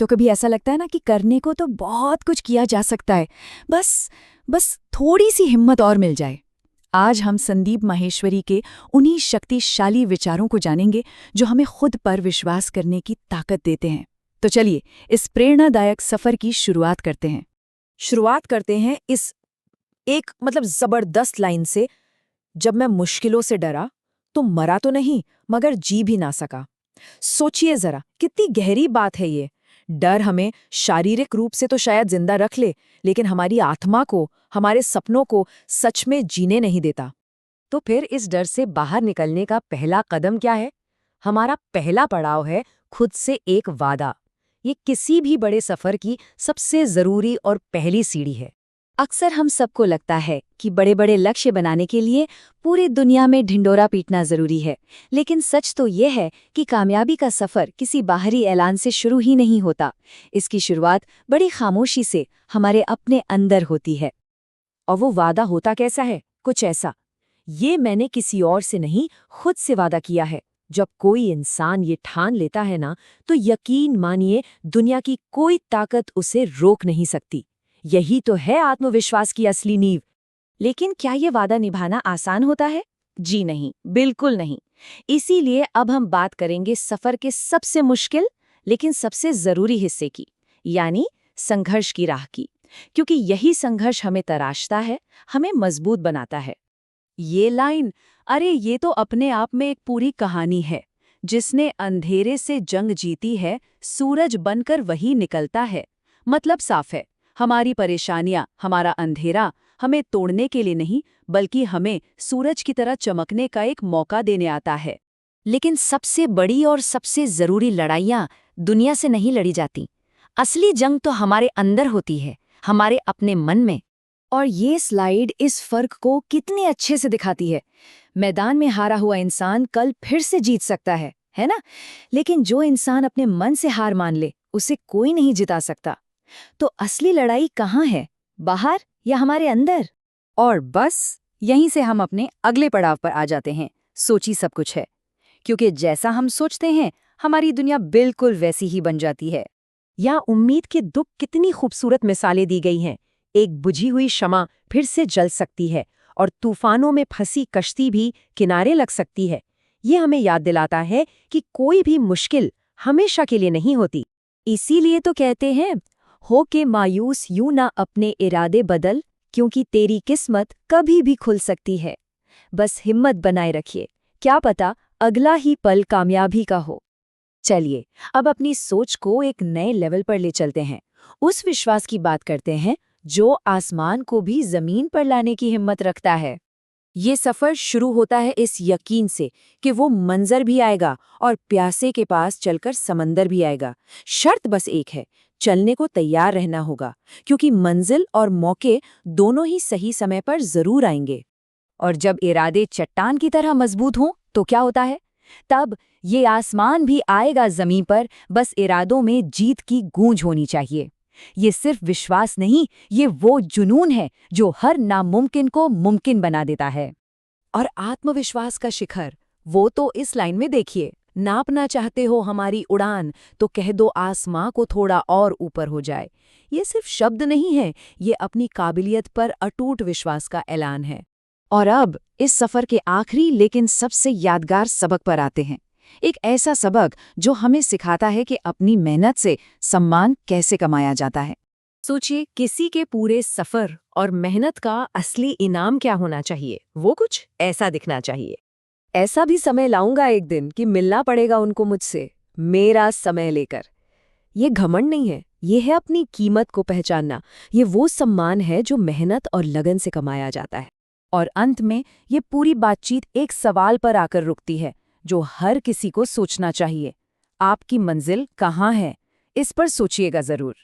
तो कभी ऐसा लगता है ना कि करने को तो बहुत कुछ किया जा सकता है, बस बस थोड़ी सी हिम्मत और मिल जाए। आज हम संदीप माहेश्वरी के उन्हीं शक्तिशाली विचारों को जानेंगे जो हमें खुद पर विश्वास करने की ताकत देते हैं। तो चलिए इस प्रेरणादायक सफर की शुरुआत करते हैं। शुरुआत करते हैं इस एक जबरदस्त लाइन से। जब मैं मुश्किलों से डरा तो मरा तो नहीं मगर जी भी ना सका। सोचिए जरा, कितनी गहरी बात है ये। डर हमें शारीरिक रूप से तो शायद जिंदा रख ले, लेकिन हमारी आत्मा को, हमारे सपनों को सच में जीने नहीं देता। तो फिर इस डर से बाहर निकलने का पहला कदम क्या है? हमारा पहला पड़ाव है खुद से एक वादा। ये किसी भी बड़े सफर की सबसे जरूरी और पहली सीढ़ी है। अक्सर हम सबको लगता है कि बड़े बड़े लक्ष्य बनाने के लिए पूरी दुनिया में ढिंडोरा पीटना जरूरी है, लेकिन सच तो ये है कि कामयाबी का सफर किसी बाहरी ऐलान से शुरू ही नहीं होता। इसकी शुरुआत बड़ी खामोशी से हमारे अपने अंदर होती है। और वो वादा होता कैसा है? कुछ ऐसा, ये मैंने किसी और से नहीं, खुद से वादा किया है। जब कोई इंसान ये ठान लेता है ना, तो यकीन मानिए दुनिया की कोई ताकत उसे रोक नहीं सकती। यही तो है आत्मविश्वास की असली नींव। लेकिन क्या ये वादा निभाना आसान होता है? जी नहीं, बिल्कुल नहीं। इसीलिए अब हम बात करेंगे सफर के सबसे मुश्किल लेकिन सबसे जरूरी हिस्से की, यानी संघर्ष की राह की। क्योंकि यही संघर्ष हमें तराशता है, हमें मजबूत बनाता है। ये लाइन, अरे ये तो अपने आप में एक पूरी कहानी है। जिसने अंधेरे से जंग जीती है, सूरज बनकर वही निकलता है। मतलब साफ है, हमारी परेशानियां, हमारा अंधेरा हमें तोड़ने के लिए नहीं, बल्कि हमें सूरज की तरह चमकने का एक मौका देने आता है। लेकिन सबसे बड़ी और सबसे जरूरी लड़ाइयां दुनिया से नहीं लड़ी जाती। असली जंग तो हमारे अंदर होती है, हमारे अपने मन में। और ये स्लाइड इस फर्क को कितने अच्छे से दिखाती है। मैदान में हारा हुआ इंसान कल फिर से जीत सकता है ना? लेकिन जो इंसान अपने मन से हार मान ले, उसे कोई नहीं जिता सकता। तो असली लड़ाई कहाँ है? बाहर या हमारे अंदर? और बस यहीं से हम अपने अगले पड़ाव पर आ जाते हैं। सोची सब कुछ है, क्योंकि जैसा हम सोचते हैं हमारी दुनिया बिल्कुल वैसी ही बन जाती है। यहाँ उम्मीद के दुख कितनी खूबसूरत मिसालें दी गई हैं। एक बुझी हुई शमा फिर से जल सकती है और तूफानों में फंसी कश्ती भी किनारे लग सकती है। ये हमें याद दिलाता है कि कोई भी मुश्किल हमेशा के लिए नहीं होती। इसीलिए तो कहते हैं, हो के मायूस यूं ना अपने इरादे बदल, क्योंकि तेरी किस्मत कभी भी खुल सकती है। बस हिम्मत बनाए रखिए, क्या पता अगला ही पल कामयाबी का हो। चलिए अब अपनी सोच को एक नए लेवल पर ले चलते हैं। उस विश्वास की बात करते हैं जो आसमान को भी जमीन पर लाने की हिम्मत रखता है। ये सफर शुरू होता है इस यकीन से कि वो मंजर भी आएगा और प्यासे के पास चलकर समंदर भी आएगा। शर्त बस एक है, चलने को तैयार रहना होगा, क्योंकि मंजिल और मौके दोनों ही सही समय पर जरूर आएंगे। और जब इरादे चट्टान की तरह मजबूत हों तो क्या होता है? तब ये आसमान भी आएगा जमीन पर, बस इरादों में जीत की गूंज होनी चाहिए। ये सिर्फ विश्वास नहीं, ये वो जुनून है जो हर नामुमकिन को मुमकिन बना देता है। और आत्मविश्वास का शिखर, वो तो इस लाइन में देखिए। नापना चाहते हो हमारी उड़ान, तो कह दो आसमां को थोड़ा और ऊपर हो जाए। ये सिर्फ शब्द नहीं है, ये अपनी काबिलियत पर अटूट विश्वास का ऐलान है। और अब इस सफर के आखिरी लेकिन सबसे यादगार सबक पर आते हैं। एक ऐसा सबक जो हमें सिखाता है कि अपनी मेहनत से सम्मान कैसे कमाया जाता है। सोचिए, किसी के पूरे सफर और मेहनत का असली इनाम क्या होना चाहिए? वो कुछ ऐसा दिखना चाहिए। ऐसा भी समय लाऊंगा एक दिन कि मिलना पड़ेगा उनको मुझसे, मेरा समय लेकर। ये घमंड नहीं है, ये है अपनी कीमत को पहचानना। ये वो सम्मान है जो मेहनत और लगन से कमाया जाता है। और अंत में ये पूरी बातचीत एक सवाल पर आकर रुकती है जो हर किसी को सोचना चाहिए। आपकी मंजिल कहाँ है? इस पर सोचिएगा जरूर।